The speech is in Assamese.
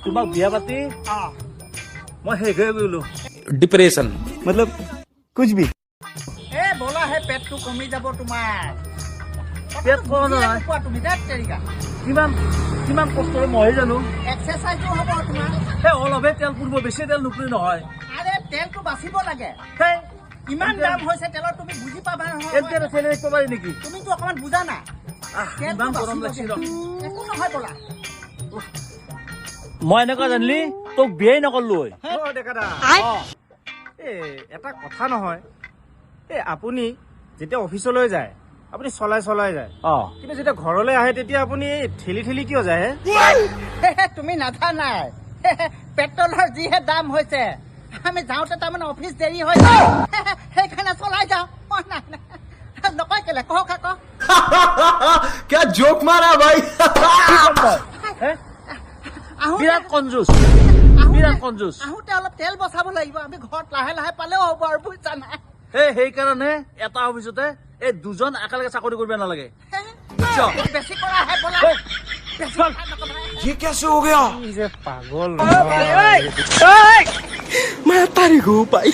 তোমাক বিয়া পাতি মই শেষ হৈ গলো डिप्रेशन मतलब कुछ भी এ বলা হে পেটটো কমি যাব তোমাৰ পেট কম নহয় কোৱা তুমি দেখ তেৰিকা কিমান কিমান কষ্টৰে মই জানো এক্সাৰচাইজো হ'ব তোমাৰ সেই অলপহে তেল পুৰিব বেছি তেল নুপুৰি নহয় আৰে তেলটো বাচিব লাগে সেই ইমান দাম হৈছে তেলৰ তুমি বুজি পাবা নহয় এনকে চেলে ক'ব পাৰি নেকি তুমিতো অকমান বুজা না তেলটো ইমান গৰম বাচিব লাগছে লাগে। একো নহয় বলা মই এনেকুৱা জানিলি তোক বিয়াই নকৰলো ডেকাদা এটা কথা নহয় আপুনি যেতিয়া অফিচলৈ যায় আপুনি চলাই যায় কিন্তু যেতিয়া ঘৰলৈ আহে তেতিয়া আপুনি ঠেলি ঠেলি কিয় যায় তুমি নাজানাই পেট্ৰলৰ যিহে দাম হৈছে আমি যাওঁতে তাৰমানে অফিচ দেৰি হৈ যায় সেইকাৰণে চলাই যাওঁ নাই নকয় কেলে কওক আকৌ क्या जोक मारा भाई বিৰাট কঞ্জুচ বিৰাট কঞ্জুচ আহোঁতে অলপ তেল বচাব লাগিব আমি ঘৰত লাহে লাহে পালেও হ'ব আৰু বুজিছা নাই সেইকাৰণে এটা অফিচতে এই দুজন একেলগে চাকৰি কৰিব নালাগে বেছি কৰা হে বলা ये कैसे हो गया পাগল मैं तारीख हूँ भाई